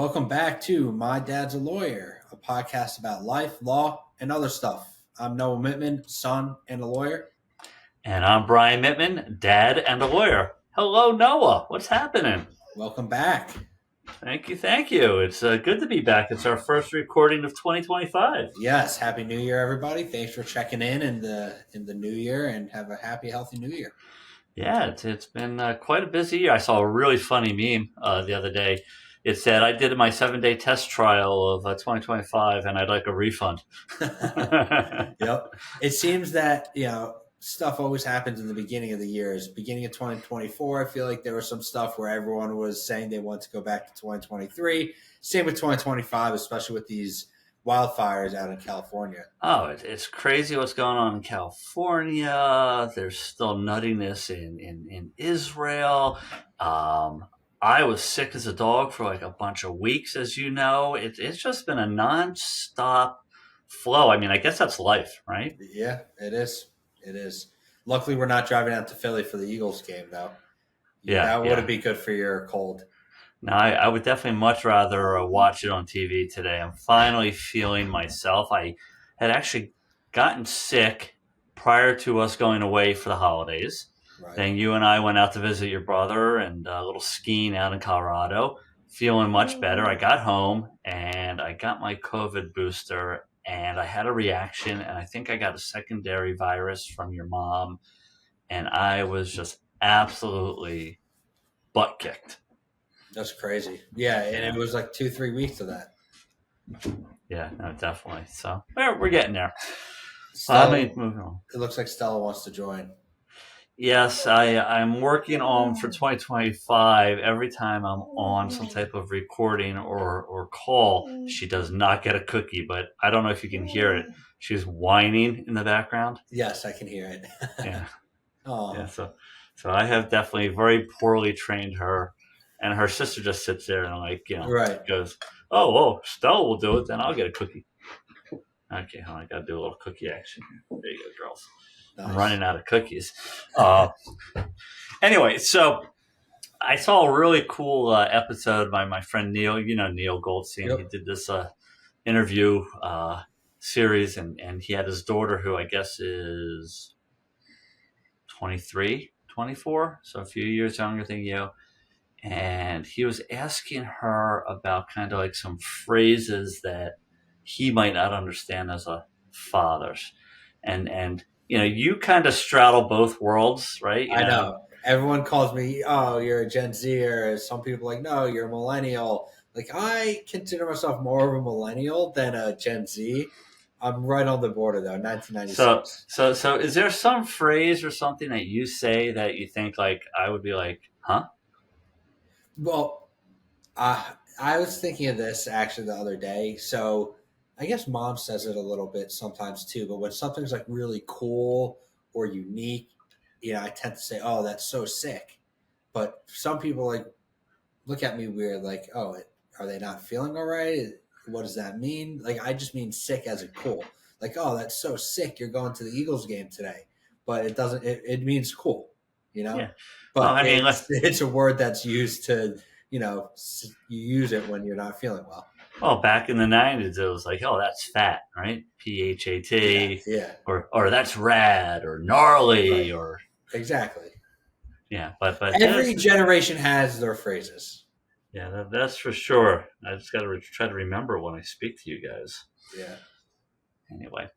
Welcome back to My Dad's a Lawyer, a podcast about life, law, and other stuff. I'm Noah Mittman, son and a lawyer. And I'm Brian Mittman, dad and a lawyer. Hello, Noah. What's happening? Welcome back. Thank you. It's good to be back. It's our first recording of 2025. Yes, Happy New Year, everybody. Thanks for checking in the new year, and have a happy, healthy new year. Yeah, it's been quite a busy year. I saw a really funny meme the other day. It said, I did my 7-day test trial of 2025 and I'd like a refund. Yep. It seems that, stuff always happens in the beginning of the years. Beginning of 2024, I feel like there was some stuff where everyone was saying they want to go back to 2023. Same with 2025, especially with these wildfires out in California. Oh, it's crazy what's going on in California. There's still nuttiness in Israel. I was sick as a dog for like a bunch of weeks, as you know. It's just been a nonstop flow. I mean, I guess that's life, right? Yeah, it is. It is. Luckily, we're not driving out to Philly for the Eagles game, though. Yeah, that wouldn't be good for your cold. No, I would definitely much rather watch it on TV today. I'm finally feeling myself. I had actually gotten sick prior to us going away for the holidays. Right. Then you and I went out to visit your brother and a little skiing out in Colorado. Feeling much better. I got home and I got my COVID booster and I had a reaction, and I think I got a secondary virus from your mom, and I was just absolutely butt kicked. That's crazy. Yeah, and it was like 2-3 weeks of that. Yeah, no, definitely. So we're getting there. Moving on. It looks like Stella wants to join. Yes, I'm working on for 2025. Every time I'm on some type of recording or call, she does not get a cookie, but I don't know if you can hear it. She's whining in the background. Yes, I can hear it. Yeah. Oh. Yeah. So I have definitely very poorly trained her, and her sister just sits there and right. goes, "Oh, Stella will do it. Then I'll get a cookie." Okay, I got to do a little cookie action. There you go, girls. Nice. I'm running out of cookies. Anyway, so I saw a really cool episode by my friend Neil. You know Neil Goldstein. Yep. He did this interview series, and he had his daughter, who I guess is 23, 24, so a few years younger than you. And he was asking her about kind of like some phrases that he might not understand as a father. And you kind of straddle both worlds, right? I know. Everyone calls me, oh, you're a Gen Z, or some people like, no, you're a millennial. Like, I consider myself more of a millennial than a Gen Z. I'm right on the border, though, 1996. So is there some phrase or something that you say that you think, like, I would be like, huh? Well, I was thinking of this, actually, the other day. So I guess mom says it a little bit sometimes too, but when something's like really cool or unique, I tend to say, oh, that's so sick. But some people like look at me weird, like, oh, are they not feeling all right? What does that mean? Like, I just mean sick as a cool. Like, oh, that's so sick. You're going to the Eagles game today. But it doesn't, it means cool, Yeah. But well, I mean, it's a word that's used to, you use it when you're not feeling well. Well, back in the 90s, it was like, oh, that's fat, right? PHAT. Yeah. Or that's rad, or gnarly, right. Or exactly. Yeah, but every generation has their phrases. Yeah, that's for sure. I just got to try to remember when I speak to you guys. Yeah. Anyway.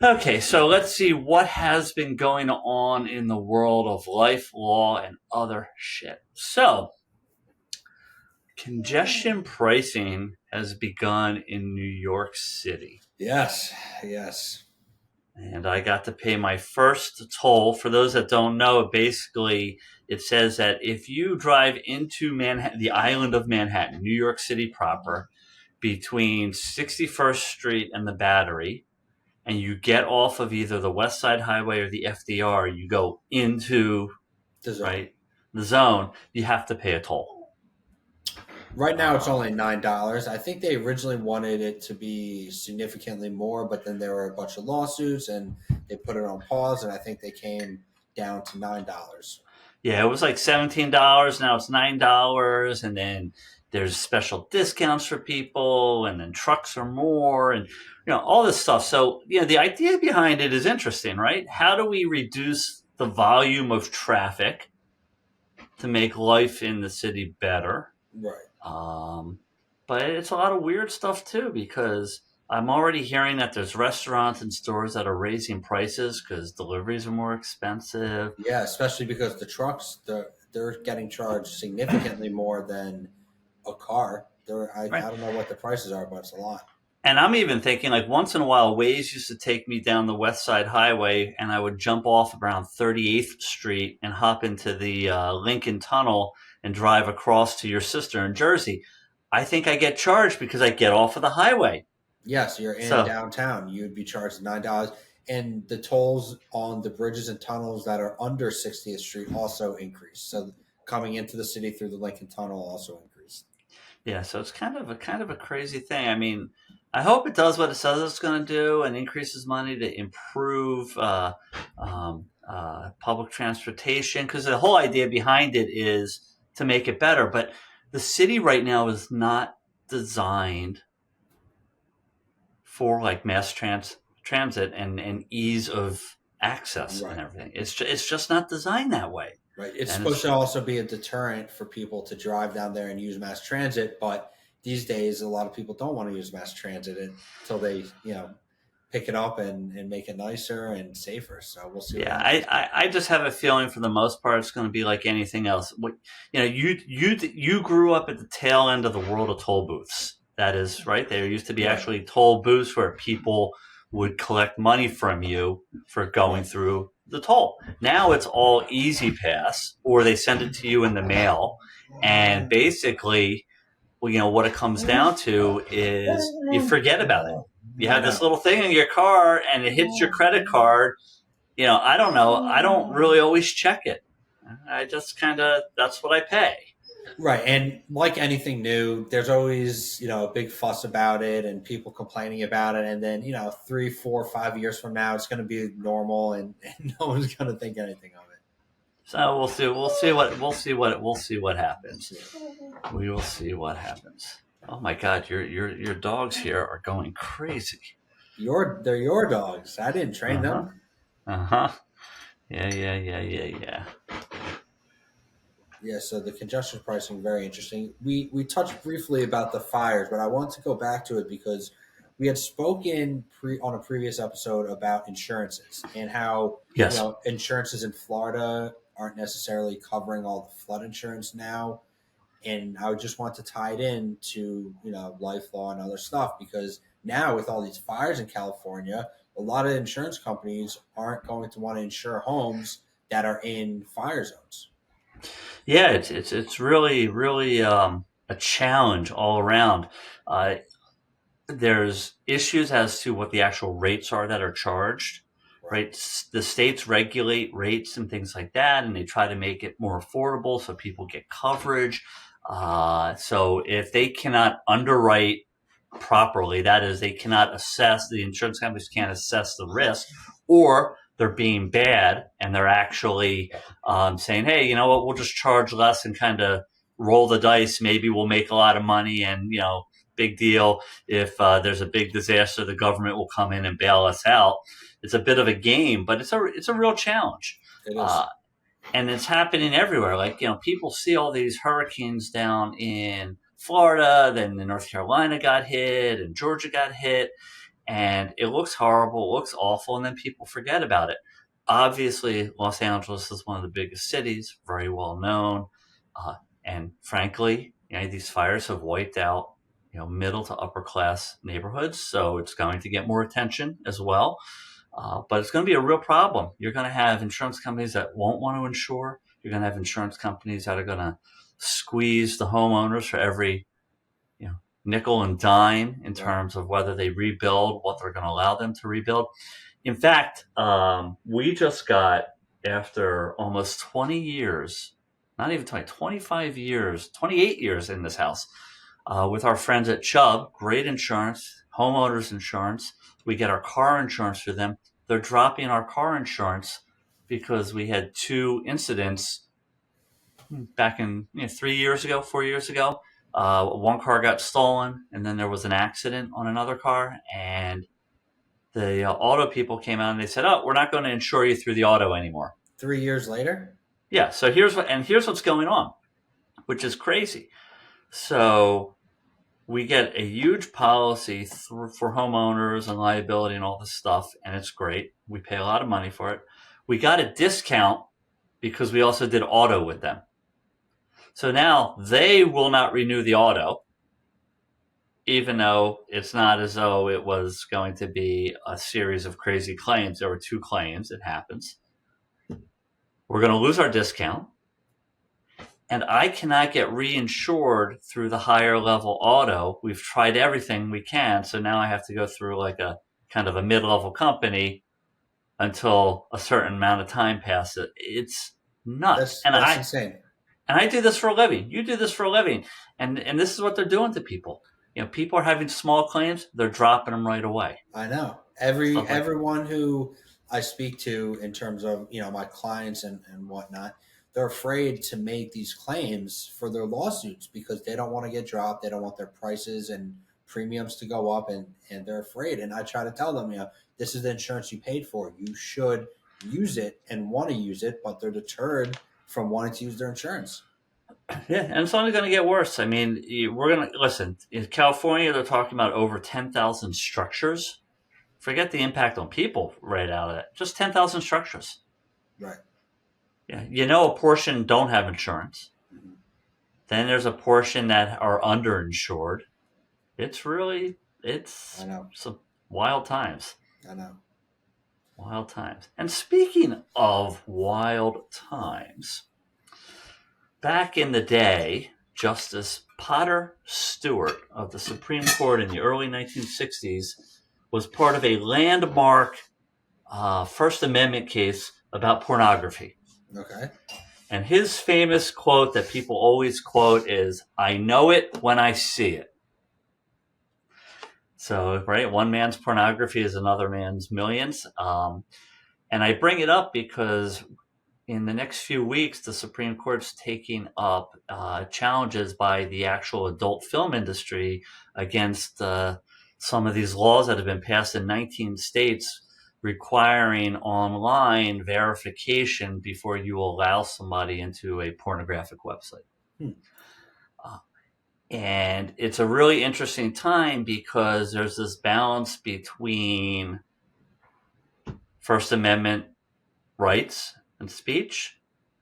Okay, so let's see what has been going on in the world of life, law, and other shit. So, congestion pricing has begun in New York City. Yes. And I got to pay my first toll. For those that don't know, basically it says that if you drive into Manhattan, the island of Manhattan, New York City proper, between 61st Street and the Battery, and you get off of either the West Side Highway or the FDR, you go into the zone, you have to pay a toll. Right now, it's only $9. I think they originally wanted it to be significantly more, but then there were a bunch of lawsuits, and they put it on pause, and I think they came down to $9. Yeah, it was like $17. Now it's $9, and then there's special discounts for people, and then trucks are more, and all this stuff. So the idea behind it is interesting, right? How do we reduce the volume of traffic to make life in the city better? Right. Um, but it's a lot of weird stuff too, because I'm already hearing that there's restaurants and stores that are raising prices because deliveries are more expensive. Yeah, especially because the trucks they're getting charged significantly more than a car. I Right. don't know what the prices are, but it's a lot. And I'm even thinking, like, once in a while, Waze used to take me down the West Side Highway, and I would jump off around 38th Street and hop into the Lincoln Tunnel and drive across to your sister in Jersey. I think I get charged because I get off of the highway. Yes, you're in So, downtown. You'd be charged $9, and the tolls on the bridges and tunnels that are under 60th Street also increase. So coming into the city through the Lincoln Tunnel also increased. yeah, so it's kind of a crazy thing. I mean, I hope it does what it says it's going to do and increases money to improve public transportation, because the whole idea behind it is to make it better. But the city right now is not designed for like transit and ease of access and Right. everything. It's just not designed that way. Right. It's And supposed it's to also be a deterrent for people to drive down there and use mass transit, but these days a lot of people don't want to use mass transit until they, pick it up and make it nicer and safer. So we'll see what Yeah, happens. I just have a feeling for the most part it's going to be like anything else. You grew up at the tail end of the world of toll booths. That is right. There used to be Right. actually toll booths where people would collect money from you for going Right. through the toll. Now it's all Easy Pass, or they send it to you in the mail, and basically, well, what it comes down to is you forget about it. You I have this know. little thing in your car, and it hits your credit card. I don't know. I don't really always check it. I just kind of, that's what I pay. Right. And like anything new, there's always, a big fuss about it and people complaining about it. And then, 3, 4, 5 years from now, it's going to be normal and no one's going to think anything of it. So we'll see. We'll see what happens. Yeah. We will see what happens. Oh my God, your dogs here are going crazy. They're your dogs. I didn't train Uh huh. them. Uh huh. Yeah, yeah, yeah, yeah, yeah. Yeah, so the congestion pricing very interesting. We touched briefly about the fires, but I want to go back to it because we had spoken on a previous episode about insurances and how Yes. insurances in Florida aren't necessarily covering all the flood insurance now, and I would just want to tie it in to life law and other stuff because now with all these fires in California, a lot of insurance companies aren't going to want to insure homes that are in fire zones. Yeah, it's really really a challenge all around. Uh, there's issues as to what the actual rates are that are charged, Right. right? The states regulate rates and things like that, and they try to make it more affordable so people get coverage. So if they cannot underwrite properly, that is, they cannot assess, the insurance companies can't assess the risk, or they're being bad and they're actually saying, hey, you know what, we'll just charge less and kind of roll the dice. Maybe we'll make a lot of money, and big deal. If there's a big disaster, the government will come in and bail us out. It's a bit of a game, but it's a real challenge. It Uh, is. and it's happening everywhere. Like, people see all these hurricanes down in Florida, then North Carolina got hit, and Georgia got hit, and it looks horrible, it looks awful, and then people forget about it. Obviously, Los Angeles is one of the biggest cities, very well known, uh, and frankly, these fires have wiped out middle to upper class neighborhoods, so it's going to get more attention as well. But it's going to be a real problem. You're going to have insurance companies that won't want to insure. You're going to have insurance companies that are going to squeeze the homeowners for every nickel and dime in Right. terms of whether they rebuild, what they're going to allow them to rebuild. In fact, we just got, after almost 20 years, not even 20, 25 years, 28 years in this house, with our friends at Chubb, great insurance, homeowners insurance. We get our car insurance for them. They're dropping our car insurance because we had two incidents back in 3 years ago, 4 years ago, One car got stolen, and then there was an accident on another car, and the auto people came out and they said, "Oh, we're not going to insure you through the auto anymore." 3 years later? Yeah. So here's what's going on, which is crazy. So we get a huge policy for homeowners and liability and all this stuff, and it's great. We pay a lot of money for it. We got a discount because we also did auto with them. So now they will not renew the auto, even though it's not as though it was going to be a series of crazy claims. There were 2 claims. It happens. We're going to lose our discount. And I cannot get reinsured through the higher level auto. We've tried everything we can. So now I have to go through like a kind of a mid-level company until a certain amount of time passes. It's nuts. That's insane. And I do this for a living. You do this for a living. And this is what they're doing to people. People are having small claims. They're dropping them right away. I know. Stuff like Everyone who I speak to in terms of, my clients and whatnot, they're afraid to make these claims for their lawsuits because they don't want to get dropped. They don't want their prices and premiums to go up, and they're afraid. And I try to tell them, this is the insurance you paid for. You should use it and want to use it, but they're deterred from wanting to use their insurance. Yeah, and it's only going to get worse. I mean, we're going to listen. In California, they're talking about over 10,000 structures. Forget the impact on people right out of it. Just 10,000 structures. Right. Yeah, a portion don't have insurance. Mm-hmm. Then there's a portion that are underinsured. It's I know. some wild times. I know. Wild times. And speaking of wild times, back in the day, Justice Potter Stewart of the Supreme Court in the early 1960s was part of a landmark First Amendment case about pornography. Okay. And his famous quote that people always quote is, "I know it when I see it." So, right, one man's pornography is another man's millions. And I bring it up because in the next few weeks, the Supreme Court's taking up challenges by the actual adult film industry against some of these laws that have been passed in 19 states requiring online verification before you allow somebody into a pornographic website. And it's a really interesting time because there's this balance between First Amendment rights and speech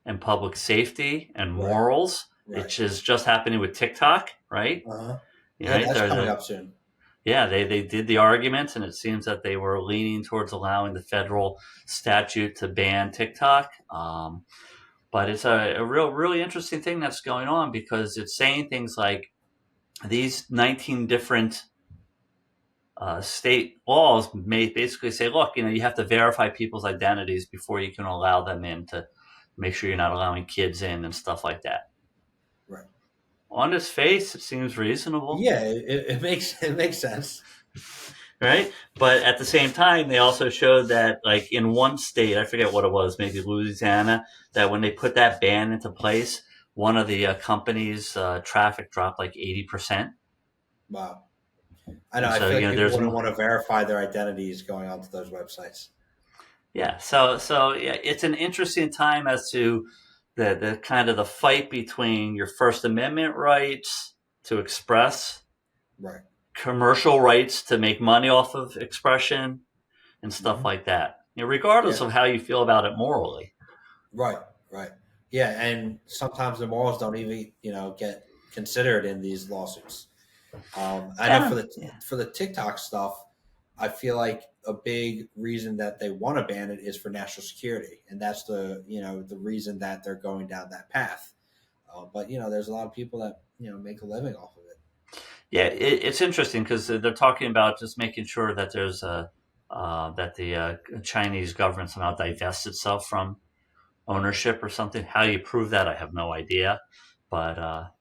and public safety and morals, Right. which is just happening with TikTok, right? Uh-huh. Right? That's coming up soon. Yeah, they did the arguments, and it seems that they were leaning towards allowing the federal statute to ban TikTok. But it's a really interesting thing that's going on because it's saying things like these 19 different state laws may basically say, look, you have to verify people's identities before you can allow them in to make sure you're not allowing kids in and stuff like that. Right. On its face, it seems reasonable. Yeah, it makes sense. Right? But at the same time, they also showed that, like, in one state, I forget what it was, maybe Louisiana, that when they put that ban into place, one of the companies' traffic dropped like 80%. Wow. I know. I So, feel like people wouldn't want to verify their identities going onto those websites. Yeah. So yeah, it's an interesting time as to the kind of the fight between your First Amendment rights to express, right, commercial rights to make money off of expression, and stuff like that. Regardless of how you feel about it morally. Right. Yeah, and sometimes the morals don't even get considered in these lawsuits. I know for the TikTok stuff, I feel like a big reason that they want to ban it is for national security, and that's the reason that they're going down that path. But there's a lot of people that make a living off of it. Yeah, it's interesting because they're talking about just making sure that there's that the Chinese government somehow divests itself from ownership or something. How you prove that, I have no idea, but.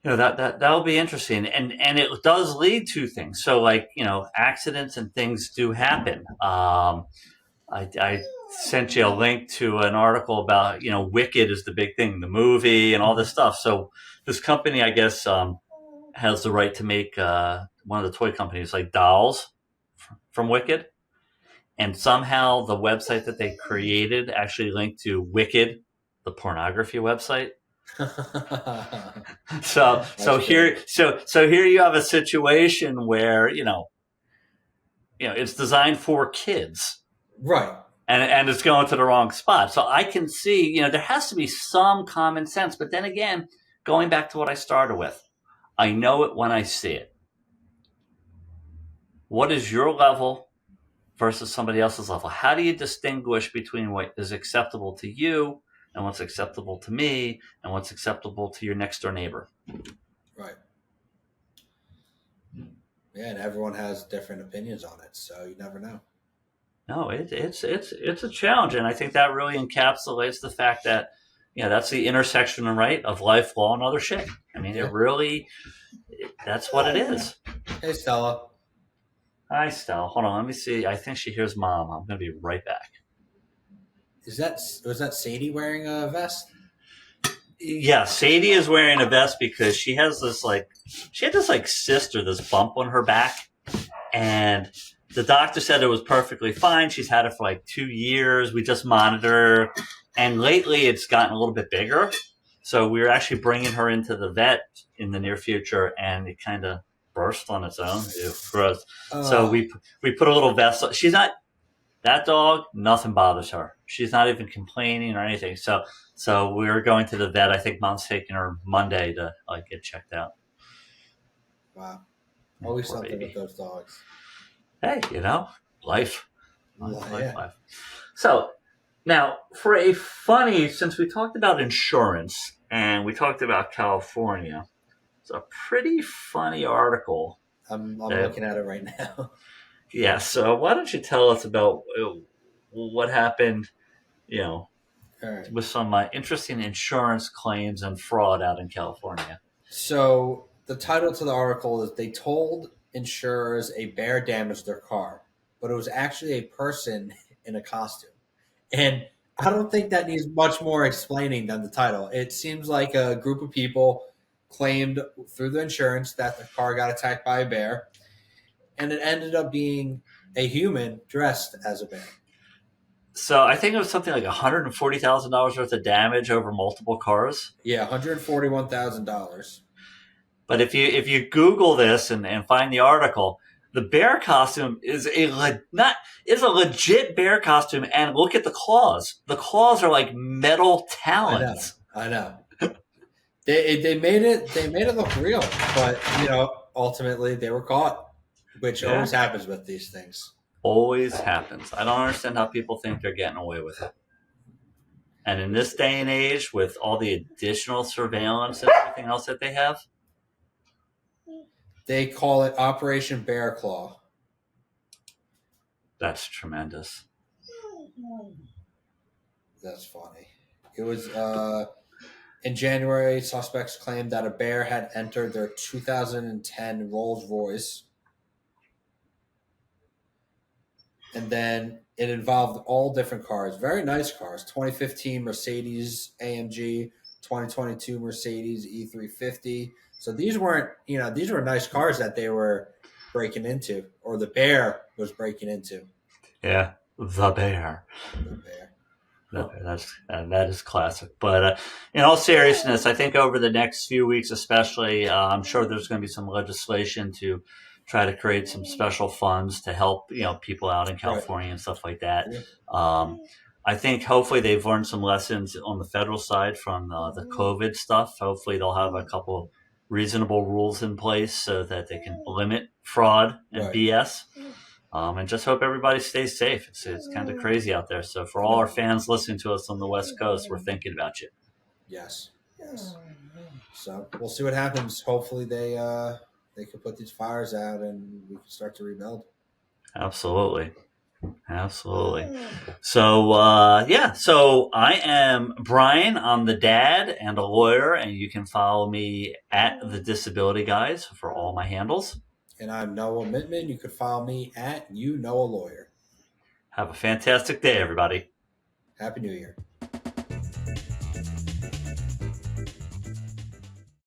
That'll be interesting, and it does lead to things. So, like accidents and things do happen. I sent you a link to an article about, Wicked is the big thing, the movie and all this stuff. So this company, I guess, has the right to make one of the toy companies like dolls from Wicked. And somehow the website that they created actually linked to Wicked, the pornography website. So here you have a situation where it's designed for kids, right, and it's going to the wrong spot. So I can see there has to be some common sense, but then again, going back to what I started with, I know it when I see it. What is your level versus somebody else's level? How do you distinguish between what is acceptable to you and what's acceptable to me and what's acceptable to your next door neighbor? Right. Yeah, and everyone has different opinions on it, so you never know. No, it's a challenge, and I think that really encapsulates the fact that that's the intersection, right, of life, law, and other shit. I mean, that's what it is. Hey, Stella. Hi, Stella. Hold on, let me see. I think she hears Mom. I'm going to be right back. Was that Sadie wearing a vest? Yeah, Sadie is wearing a vest because she has this sister, this bump on her back, and the doctor said it was perfectly fine. She's had it for 2 years. We just monitor her, and lately it's gotten a little bit bigger. So we're actually bringing her into the vet in the near future, and it kind of burst on its own. Ew, gross. So we put a little vest. She's not that dog. Nothing bothers her. She's not even complaining or anything. So we're going to the vet. I think Mom's taking her Monday to get checked out. Wow, always something with those dogs. Hey, life. Life. So now for since we talked about insurance and we talked about California, it's a pretty funny article. I'm looking at it right now. Yeah, so why don't you tell us about what happened, right, with some interesting insurance claims and fraud out in California. So the title to the article is "They Told Insurers a Bear Damaged Their Car, but it was actually a person in a costume." And I don't think that needs much more explaining than the title. It seems like a group of people claimed through the insurance that the car got attacked by a bear, and it ended up being a human dressed as a bear. So I think it was something like $140,000 worth of damage over multiple cars. Yeah, $141,000. But if you Google this and find the article, the bear costume is a legit bear costume, and look at the claws. The claws are like metal talons. I know. They made it look real, but ultimately they were caught, which always happens with these things. Always happens. I don't understand how people think they're getting away with it. And in this day and age, with all the additional surveillance and everything else that they have, they call it Operation Bear Claw. That's tremendous. That's funny. It was in January, suspects claimed that a bear had entered their 2010 Rolls Royce. And then it involved all different cars, very nice cars. 2015 Mercedes AMG, 2022 Mercedes E350. So these weren't, these were nice cars that they were breaking into, or the bear was breaking into. Yeah, the bear. That is classic. But in all seriousness, I think over the next few weeks, especially, I'm sure there's going to be some legislation to try to create some special funds to help people out in California and stuff like that. Yeah. I think hopefully they've learned some lessons on the federal side from the COVID stuff. Hopefully they'll have a couple reasonable rules in place so that they can limit fraud and BS. And just hope everybody stays safe. It's kind of crazy out there. So for all our fans listening to us on the West Coast, we're thinking about you. Yes. So we'll see what happens. Hopefully they can put these fires out and we can start to rebuild. Absolutely. So, so I am Brian. I'm the dad and a lawyer, and you can follow me at The Disability Guys for all my handles. And I'm Noah Mittman. You can follow me at You Know a Lawyer. Have a fantastic day, everybody. Happy New Year.